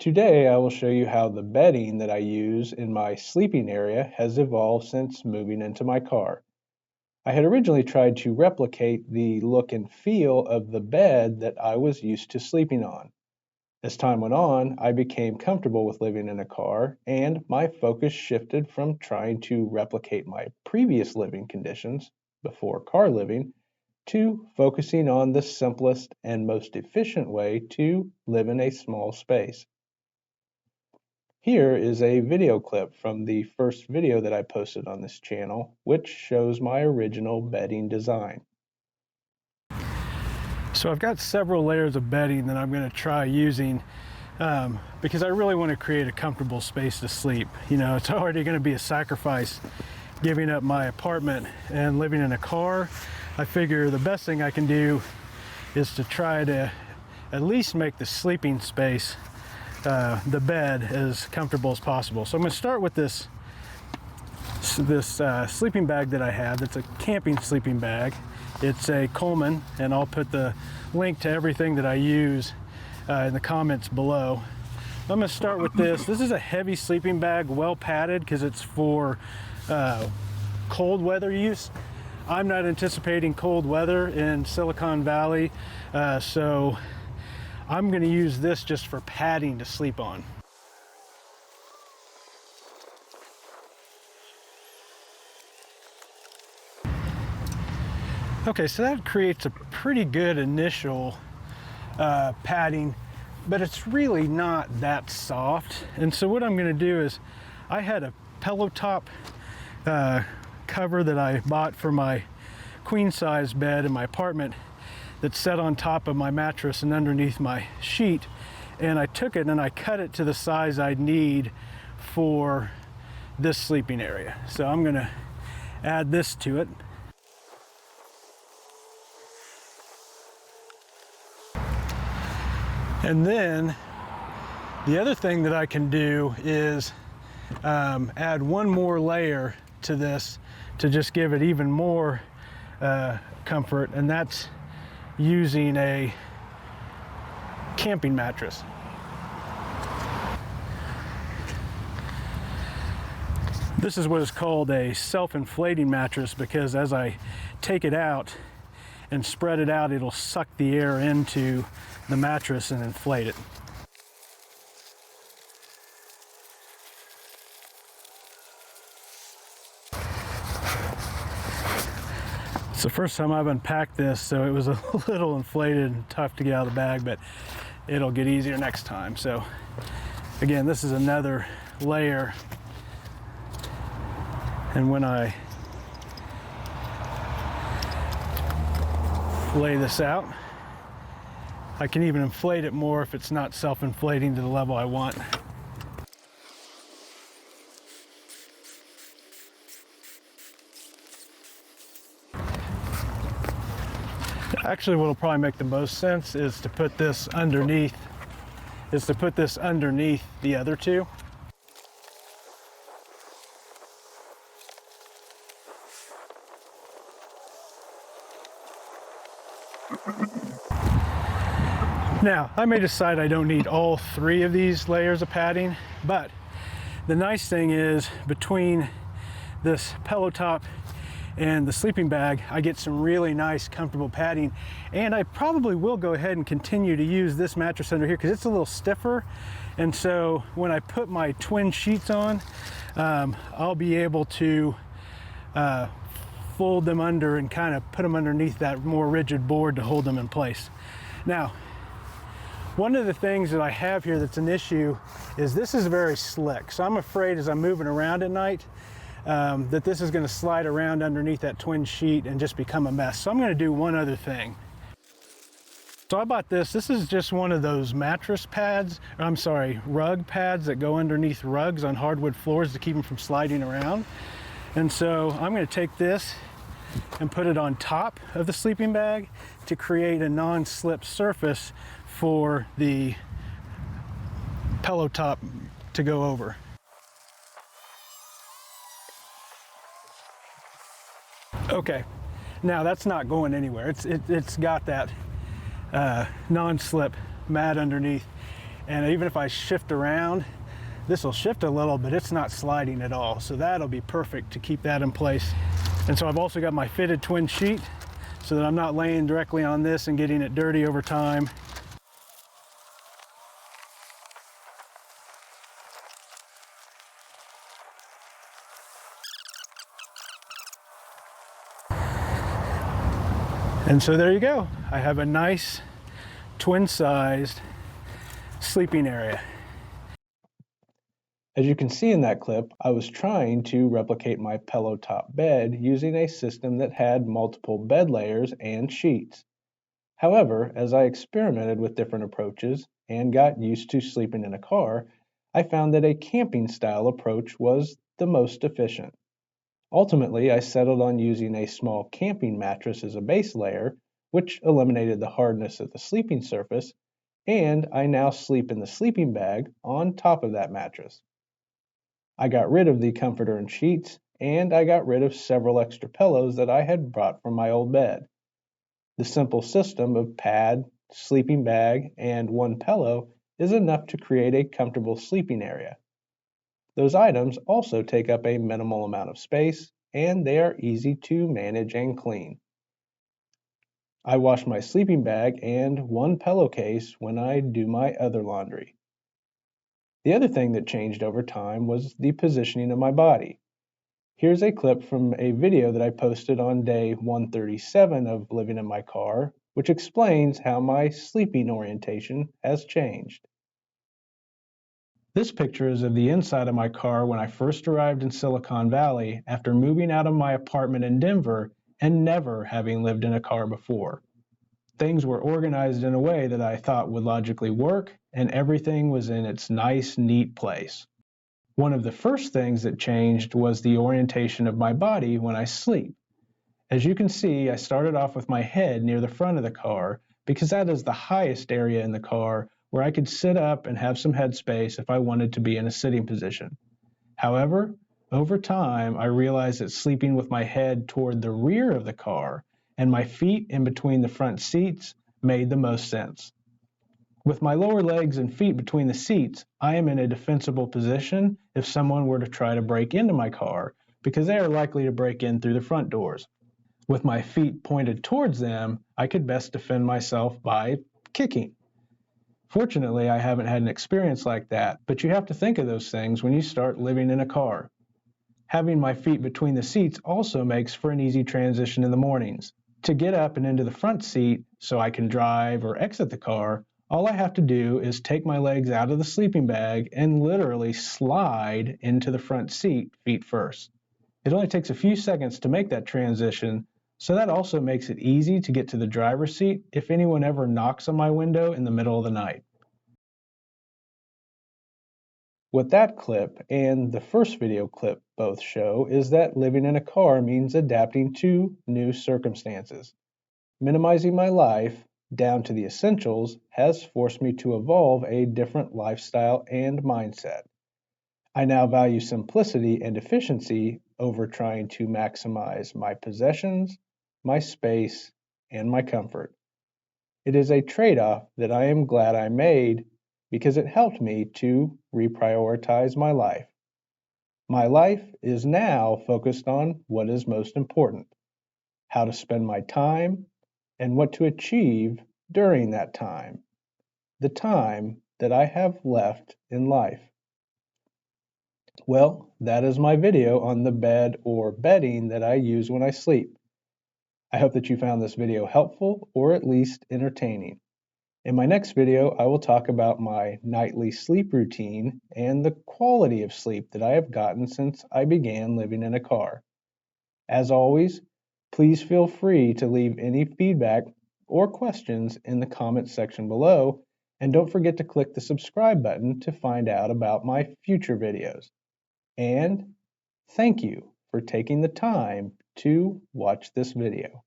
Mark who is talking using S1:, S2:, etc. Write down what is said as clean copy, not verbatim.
S1: Today, I will show you how the bedding that I use in my sleeping area has evolved since moving into my car. I had originally tried to replicate the look and feel of the bed that I was used to sleeping on. As time went on, I became comfortable with living in a car, and my focus shifted from trying to replicate my previous living conditions before car living to focusing on the simplest and most efficient way to live in a small space. Here is a video clip from the first video that I posted on this channel, which shows my original bedding design.
S2: So I've got several layers of bedding that I'm going to try using because I really want to create a comfortable space to sleep. You know, it's already going to be a sacrifice giving up my apartment and living in a car. I figure the best thing I can do is to try to at least make the sleeping space, the bed, as comfortable as possible. So I'm going to start with this sleeping bag that I have. It's a camping sleeping bag. It's a Coleman, and I'll put the link to everything that I use in the comments below. I'm going to start with this. This is a heavy sleeping bag, well padded, because it's for cold weather use. I'm not anticipating cold weather in Silicon Valley, so I'm going to use this just for padding to sleep on. Okay, so that creates a pretty good initial padding, but it's really not that soft. And so what I'm going to do is, I had a pillow top cover that I bought for my queen size bed in my apartment that sat on top of my mattress and underneath my sheet, and I took it and I cut it to the size I'd need for this sleeping area. So I'm going to add this to it. And then the other thing that I can do is add one more layer to this to just give it even more comfort, and that's using a camping mattress. This is what is called a self-inflating mattress, because as I take it out and spread it out, it'll suck the air into the mattress and inflate it. It's the first time I've unpacked this, so it was a little inflated and tough to get out of the bag, but it'll get easier next time. So again, this is another layer, and when I lay this out, I can even inflate it more if it's not self-inflating to the level I want. Actually, what will probably make the most sense is to put this underneath, the other two. Now, I may decide I don't need all three of these layers of padding, but the nice thing is, between this pillow top and the sleeping bag, I get some really nice, comfortable padding. And I probably will go ahead and continue to use this mattress under here because it's a little stiffer. And so when I put my twin sheets on, I'll be able to fold them under and kind of put them underneath that more rigid board to hold them in place. Now, one of the things that I have here that's an issue is this is very slick. So I'm afraid as I'm moving around at night that this is going to slide around underneath that twin sheet and just become a mess. So I'm going to do one other thing. So I bought this. This is just one of those mattress pads, or I'm sorry, rug pads that go underneath rugs on hardwood floors to keep them from sliding around. And so I'm going to take this and put it on top of the sleeping bag to create a non-slip surface for the pillow top to go over. Okay, now that's not going anywhere. It's got that non-slip mat underneath, And even if I shift around, this will shift a little, but it's not sliding at all. So that'll be perfect to keep that in place. And so I've also got my fitted twin sheet so that I'm not laying directly on this and getting it dirty over time. And so there you go. I have a nice twin-sized sleeping area.
S1: As you can see in that clip, I was trying to replicate my pillow top bed using a system that had multiple bed layers and sheets. However, as I experimented with different approaches and got used to sleeping in a car, I found that a camping style approach was the most efficient. Ultimately, I settled on using a small camping mattress as a base layer, which eliminated the hardness of the sleeping surface, and I now sleep in the sleeping bag on top of that mattress. I got rid of the comforter and sheets, and I got rid of several extra pillows that I had brought from my old bed. The simple system of pad, sleeping bag, and one pillow is enough to create a comfortable sleeping area. Those items also take up a minimal amount of space, and they are easy to manage and clean. I wash my sleeping bag and one pillowcase when I do my other laundry. The other thing that changed over time was the positioning of my body. Here's a clip from a video that I posted on day 137 of living in my car, which explains how my sleeping orientation has changed. This picture is of the inside of my car when I first arrived in Silicon Valley after moving out of my apartment in Denver and never having lived in a car before. Things were organized in a way that I thought would logically work, and everything was in its nice, neat place. One of the first things that changed was the orientation of my body when I sleep. As you can see, I started off with my head near the front of the car because that is the highest area in the car where I could sit up and have some headspace if I wanted to be in a sitting position. However, over time, I realized that sleeping with my head toward the rear of the car and my feet in between the front seats made the most sense. With my lower legs and feet between the seats, I am in a defensible position if someone were to try to break into my car because they are likely to break in through the front doors. With my feet pointed towards them, I could best defend myself by kicking. Fortunately, I haven't had an experience like that, but you have to think of those things when you start living in a car. Having my feet between the seats also makes for an easy transition in the mornings. To get up and into the front seat so I can drive or exit the car, all I have to do is take my legs out of the sleeping bag and literally slide into the front seat feet first. It only takes a few seconds to make that transition, so that also makes it easy to get to the driver's seat if anyone ever knocks on my window in the middle of the night. What that clip and the first video clip both show is that living in a car means adapting to new circumstances. Minimizing my life down to the essentials has forced me to evolve a different lifestyle and mindset. I now value simplicity and efficiency over trying to maximize my possessions, my space, and my comfort. It is a trade-off that I am glad I made because it helped me to reprioritize my life. My life is now focused on what is most important, how to spend my time, and what to achieve during that time, the time that I have left in life. Well, that is my video on the bed or bedding that I use when I sleep. I hope that you found this video helpful or at least entertaining. In my next video, I will talk about my nightly sleep routine and the quality of sleep that I have gotten since I began living in a car. As always, please feel free to leave any feedback or questions in the comments section below, and don't forget to click the subscribe button to find out about my future videos. And thank you for taking the time to watch this video.